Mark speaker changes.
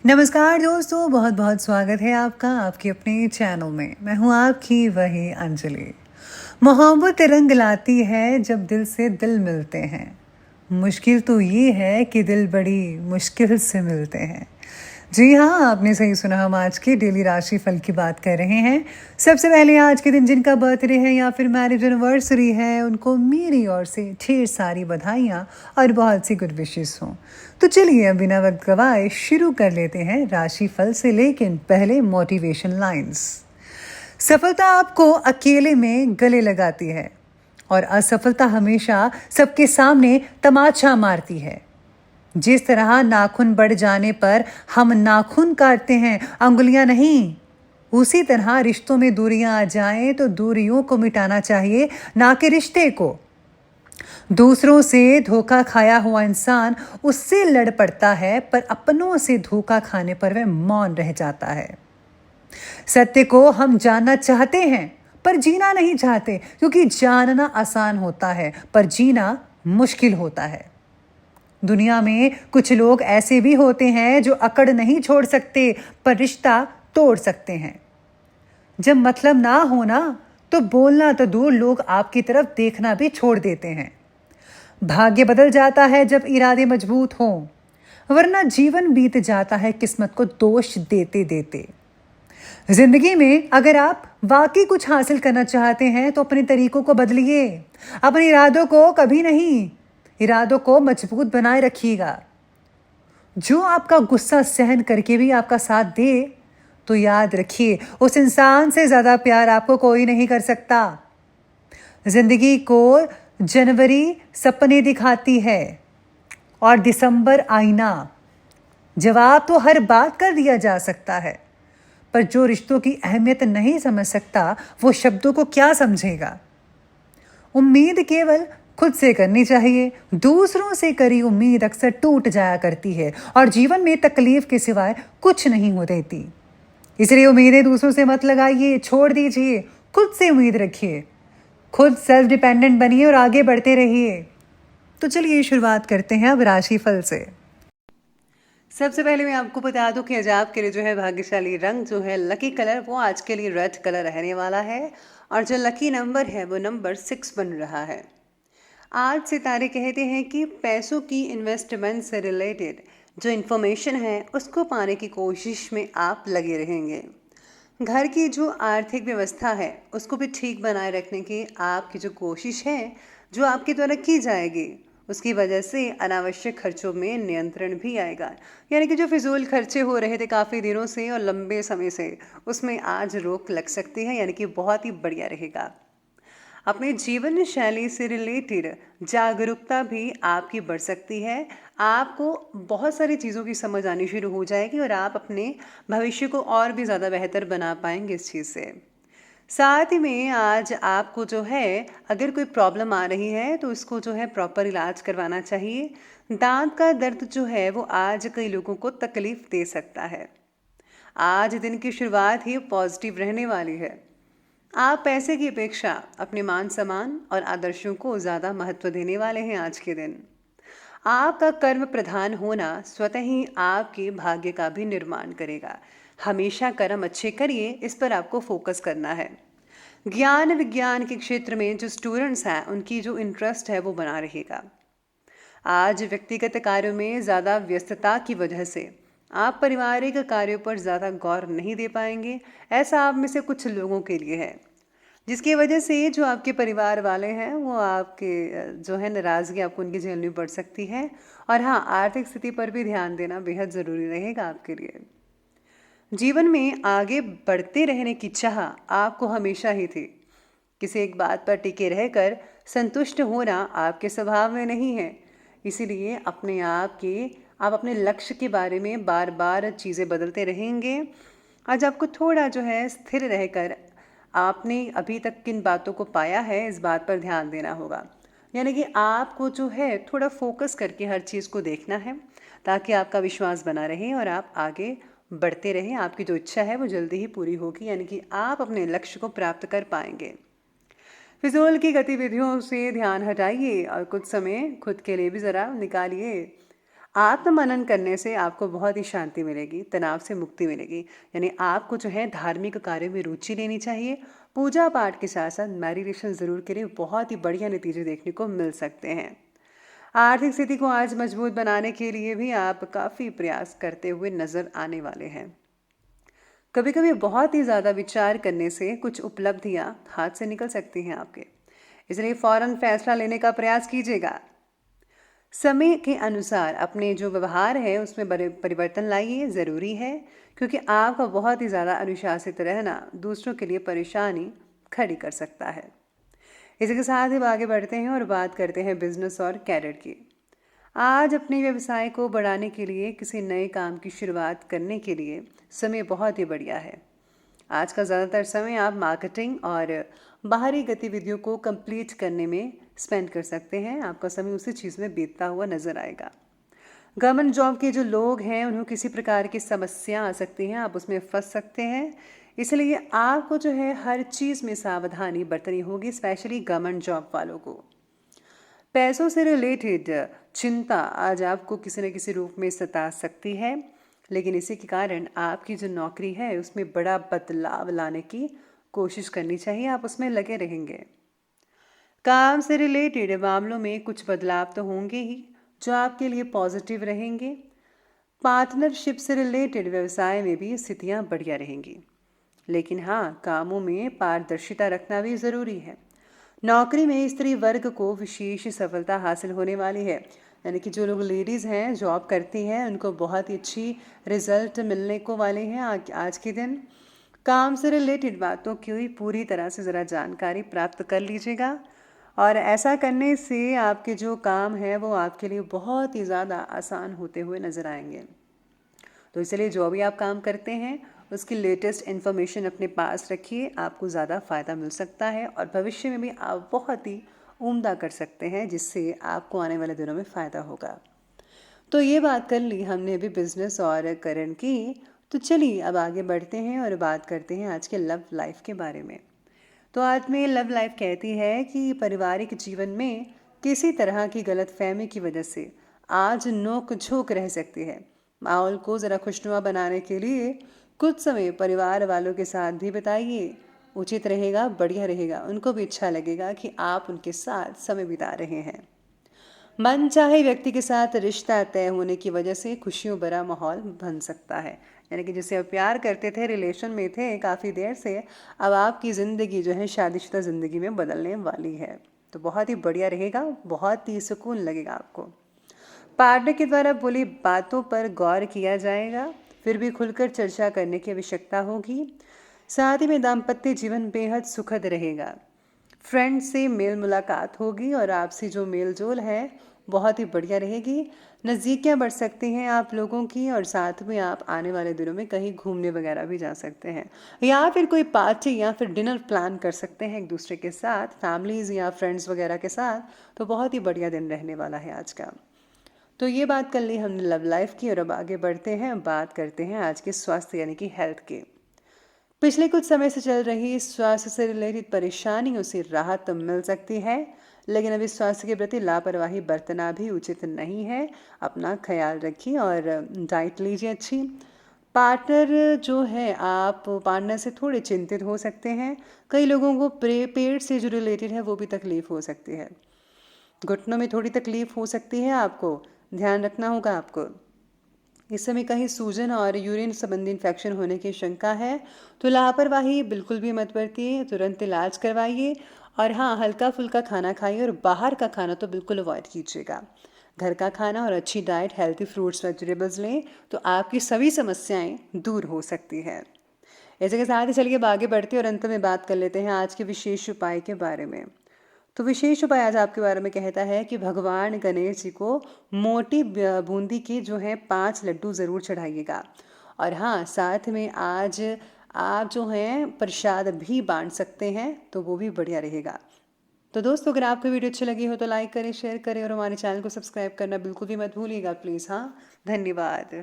Speaker 1: नमस्कार दोस्तों, बहुत बहुत स्वागत है आपका आपके अपने चैनल में। मैं हूँ आपकी वही अंजलि। मोहब्बत रंग लाती है जब दिल से दिल मिलते हैं। मुश्किल तो ये है कि दिल बड़ी मुश्किल से मिलते हैं। जी हाँ, आपने सही सुना। हम आज के डेली राशि फल की बात कर रहे हैं। सबसे पहले आज के दिन जिनका बर्थडे है या फिर मैरिज एनिवर्सरी है, उनको मेरी ओर से ढेर सारी बधाइयाँ और बहुत सी गुड विशेस हों। तो चलिए अब बिना वक्त गवाए शुरू कर लेते हैं राशि फल से। लेकिन पहले मोटिवेशन लाइंस। सफलता आपको अकेले में गले लगाती है और असफलता हमेशा सबके सामने तमाचा मारती है। जिस तरह नाखून बढ़ जाने पर हम नाखून काटते हैं, अंगुलियां नहीं, उसी तरह रिश्तों में दूरियां आ जाएं तो दूरियों को मिटाना चाहिए, ना कि रिश्ते को। दूसरों से धोखा खाया हुआ इंसान उससे लड़ पड़ता है, पर अपनों से धोखा खाने पर वह मौन रह जाता है। सत्य को हम जानना चाहते हैं पर जीना नहीं चाहते, क्योंकि जानना आसान होता है पर जीना मुश्किल होता है। दुनिया में कुछ लोग ऐसे भी होते हैं जो अकड़ नहीं छोड़ सकते पर रिश्ता तोड़ सकते हैं। जब मतलब ना होना तो बोलना तो दूर, लोग आपकी तरफ देखना भी छोड़ देते हैं। भाग्य बदल जाता है जब इरादे मजबूत हों, वरना जीवन बीत जाता है किस्मत को दोष देते देते। जिंदगी में अगर आप वाकई कुछ हासिल करना चाहते हैं तो अपने तरीकों को बदलिए। अपने इरादों को कभी नहीं, इरादों को मजबूत बनाए रखिएगा। जो आपका गुस्सा सहन करके भी आपका साथ दे तो याद रखिए, उस इंसान से ज्यादा प्यार आपको कोई नहीं कर सकता। जिंदगी को जनवरी सपने दिखाती है और दिसंबर आईना। जवाब तो हर बात कर दिया जा सकता है, पर जो रिश्तों की अहमियत नहीं समझ सकता वो शब्दों को क्या समझेगा। उम्मीद केवल खुद से करनी चाहिए। दूसरों से करी उम्मीद अक्सर टूट जाया करती है और जीवन में तकलीफ के सिवाय कुछ नहीं हो देती। इसलिए उम्मीदें दूसरों से मत लगाइए, छोड़ दीजिए। खुद से उम्मीद रखिए, खुद सेल्फ डिपेंडेंट बनिए और आगे बढ़ते रहिए। तो चलिए शुरुआत करते हैं अब राशिफल से। सबसे पहले मैं आपको बता दूं कि आज आपके लिए जो है भाग्यशाली रंग जो है, लकी कलर, वो आज के लिए रेड कलर रहने वाला है। और जो लकी नंबर है वो नंबर 6 बन रहा है। आज सितारे कहते हैं कि पैसों की इन्वेस्टमेंट से रिलेटेड जो इन्फॉर्मेशन है उसको पाने की कोशिश में आप लगे रहेंगे। घर की जो आर्थिक व्यवस्था है उसको भी ठीक बनाए रखने की आपकी जो कोशिश है, जो आपके द्वारा की जाएगी, उसकी वजह से अनावश्यक खर्चों में नियंत्रण भी आएगा। यानी कि जो फिजूल खर्चे हो रहे थे काफ़ी दिनों से और लंबे समय से, उसमें आज रोक लग सकती है, यानी कि बहुत ही बढ़िया रहेगा। अपने जीवन शैली से रिलेटेड जागरूकता भी आपकी बढ़ सकती है। आपको बहुत सारी चीज़ों की समझ आनी शुरू हो जाएगी और आप अपने भविष्य को और भी ज़्यादा बेहतर बना पाएंगे इस चीज़ से। साथ ही में आज आपको जो है, अगर कोई प्रॉब्लम आ रही है तो उसको जो है प्रॉपर इलाज करवाना चाहिए। दांत का दर्द जो है वो आज कई लोगों को तकलीफ दे सकता है। आज दिन की शुरुआत ही पॉजिटिव रहने वाली है। आप पैसे की अपेक्षा अपने मान सम्मान और आदर्शों को ज़्यादा महत्व देने वाले हैं आज के दिन। आपका कर्म प्रधान होना स्वतः ही आपके भाग्य का भी निर्माण करेगा। हमेशा कर्म अच्छे करिए, इस पर आपको फोकस करना है। ज्ञान विज्ञान के क्षेत्र में जो स्टूडेंट्स हैं उनकी जो इंटरेस्ट है वो बना रहेगा। आज व्यक्तिगत कार्यों में ज़्यादा व्यस्तता की वजह से आप पारिवारिक कार्यों पर ज़्यादा गौर नहीं दे पाएंगे। ऐसा आप में से कुछ लोगों के लिए है, जिसकी वजह से जो आपके परिवार वाले हैं वो आपके जो है नाराज़गी आपको उनकी झेलनी पड़ सकती है। और हाँ, आर्थिक स्थिति पर भी ध्यान देना बेहद ज़रूरी रहेगा आपके लिए। जीवन में आगे बढ़ते रहने की चाह आपको हमेशा ही थी। किसी एक बात पर टिके रहकर संतुष्ट होना आपके स्वभाव में नहीं है। इसीलिए आप अपने लक्ष्य के बारे में बार बार चीज़ें बदलते रहेंगे। आज आपको थोड़ा जो है स्थिर रहकर आपने अभी तक किन बातों को पाया है इस बात पर ध्यान देना होगा। यानी कि आपको जो है थोड़ा फोकस करके हर चीज़ को देखना है, ताकि आपका विश्वास बना रहे और आप आगे बढ़ते रहें। आपकी जो इच्छा है वो जल्दी ही पूरी होगी, यानी कि आप अपने लक्ष्य को प्राप्त कर पाएंगे। फिजूल की गतिविधियों से ध्यान हटाइए और कुछ समय खुद के लिए भी ज़रा निकालिए। आत्ममनन करने से आपको बहुत ही शांति मिलेगी, तनाव से मुक्ति मिलेगी। यानी आपको जो है धार्मिक कार्यों में रुचि लेनी चाहिए। पूजा पाठ के साथ साथ मेडिटेशन ज़रूर करें, बहुत ही बढ़िया नतीजे देखने को मिल सकते हैं। आर्थिक स्थिति को आज मजबूत बनाने के लिए भी आप काफ़ी प्रयास करते हुए नज़र आने वाले हैं। कभी कभी बहुत ही ज़्यादा विचार करने से कुछ उपलब्धियां हाथ से निकल सकती हैं आपके, इसलिए फौरन फैसला लेने का प्रयास कीजिएगा। समय के अनुसार अपने जो व्यवहार है उसमें बड़े परिवर्तन लाइए, ज़रूरी है, क्योंकि आपका बहुत ही ज़्यादा अनुशासित रहना दूसरों के लिए परेशानी खड़ी कर सकता है। इसी के साथ ही आगे बढ़ते हैं और बात करते हैं बिजनेस और कैरियर की। आज अपने व्यवसाय को बढ़ाने के लिए, किसी नए काम की शुरुआत करने के लिए समय बहुत ही बढ़िया है। आज का ज़्यादातर समय आप मार्केटिंग और बाहरी गतिविधियों को कंप्लीट करने में स्पेंड कर सकते हैं। आपका समय उसी चीज़ में बीतता हुआ नज़र आएगा। गवर्नमेंट जॉब के जो लोग हैं उन्हें किसी प्रकार की समस्या आ सकती हैं, आप उसमें फंस सकते हैं, इसलिए आपको जो है हर चीज़ में सावधानी बरतनी होगी, स्पेशली गवर्नमेंट जॉब वालों को। पैसों से रिलेटेड चिंता आज आपको किसी न किसी रूप में सता सकती है, लेकिन इसी के कारण आपकी जो नौकरी है उसमें बड़ा बदलाव लाने की कोशिश करनी चाहिए, आप उसमें लगे रहेंगे। काम से रिलेटेड मामलों में कुछ बदलाव तो होंगे ही जो आपके लिए पॉजिटिव रहेंगे। पार्टनरशिप से रिलेटेड व्यवसाय में भी स्थितियां बढ़िया रहेंगी, लेकिन हाँ, कामों में पारदर्शिता रखना भी ज़रूरी है। नौकरी में स्त्री वर्ग को विशेष सफलता हासिल होने वाली है, यानी कि जो लोग लेडीज़ हैं, जॉब करती हैं, उनको बहुत ही अच्छी रिजल्ट मिलने को वाले हैं आज के दिन। काम से रिलेटेड बातों की पूरी तरह से ज़रा जानकारी प्राप्त कर लीजिएगा, और ऐसा करने से आपके जो काम है वो आपके लिए बहुत ही ज़्यादा आसान होते हुए नज़र आएंगे। तो इसलिए जो भी आप काम करते हैं उसकी लेटेस्ट इन्फॉर्मेशन अपने पास रखिए, आपको ज़्यादा फ़ायदा मिल सकता है और भविष्य में भी आप बहुत ही उम्दा कर सकते हैं, जिससे आपको आने वाले दिनों में फ़ायदा होगा। तो ये बात कर ली हमने अभी बिजनेस और करियर की, तो चलिए अब आगे बढ़ते हैं और बात करते हैं आज के लव लाइफ के बारे में। तो आज में लव लाइफ कहती है कि पारिवारिक जीवन में किसी तरह की गलतफहमी की वजह से आज नोक झोंक रह सकती है। माहौल को ज़रा खुशनुमा बनाने के लिए कुछ समय परिवार वालों के साथ भी बिताइए, उचित रहेगा, बढ़िया रहेगा, उनको भी अच्छा लगेगा कि आप उनके साथ समय बिता रहे हैं। मन चाहे व्यक्ति के साथ रिश्ता तय होने की वजह से खुशियों भरा माहौल बन सकता है, यानी कि जिसे आप प्यार करते थे, रिलेशन में थे काफ़ी देर से, अब आपकी ज़िंदगी जो है शादीशुदा ज़िंदगी में बदलने वाली है। तो बहुत ही बढ़िया रहेगा, बहुत ही सुकून लगेगा आपको। पार्टनर के द्वारा बोली बातों पर गौर किया जाएगा, फिर भी खुलकर चर्चा करने की आवश्यकता होगी। साथ ही में दाम्पत्य जीवन बेहद सुखद रहेगा। फ्रेंड से मेल मुलाकात होगी और आपसी जो मेल जोल है बहुत ही बढ़िया रहेगी। नज़दीकियाँ बढ़ सकती हैं आप लोगों की, और साथ में आप आने वाले दिनों में कहीं घूमने वगैरह भी जा सकते हैं, या फिर कोई पार्टी या फिर डिनर प्लान कर सकते हैं एक दूसरे के साथ, फैमिलीज़ या फ्रेंड्स वगैरह के साथ। तो बहुत ही बढ़िया दिन रहने वाला है आज का। तो ये बात कर ली हमने लव लाइफ की, और अब आगे बढ़ते हैं, बात करते हैं आज के स्वास्थ्य यानी कि हेल्थ के। पिछले कुछ समय से चल रही स्वास्थ्य से रिलेटेड परेशानियों से राहत मिल सकती है, लेकिन अभी स्वास्थ्य के प्रति लापरवाही बरतना भी उचित नहीं है। अपना ख्याल रखिए और डाइट लीजिए अच्छी। पार्टनर जो है, आप पार्टनर से थोड़े चिंतित हो सकते हैं। कई लोगों को पेट से जो रिलेटेड है वो भी तकलीफ हो सकती है। घुटनों में थोड़ी तकलीफ हो सकती है, आपको ध्यान रखना होगा आपको। इस समय कहीं सूजन और यूरिन संबंधी इन्फेक्शन होने की शंका है, तो लापरवाही बिल्कुल भी मत बरतिए, तुरंत इलाज करवाइए। और हाँ, हल्का फुल्का खाना खाइए और बाहर का खाना तो बिल्कुल अवॉइड कीजिएगा। घर का खाना और अच्छी डाइट, हेल्थी फ्रूट्स वेजिटेबल्स लें तो आपकी सभी समस्याएं दूर हो सकती है। ऐसे के साथ ही चलिए अब आगे बढ़ते और अंत में बात कर लेते हैं आज के विशेष उपाय के बारे में। तो विशेष उपाय आज आपके बारे में कहता है कि भगवान गणेश जी को मोटी बूंदी के जो है 5 लड्डू ज़रूर चढ़ाइएगा। और हाँ, साथ में आज आप जो हैं प्रसाद भी बांट सकते हैं, तो वो भी बढ़िया रहेगा। तो दोस्तों, अगर आपको वीडियो अच्छी लगी हो तो लाइक करें, शेयर करें और हमारे चैनल को सब्सक्राइब करना बिल्कुल भी मत भूलिएगा प्लीज़। हाँ, धन्यवाद।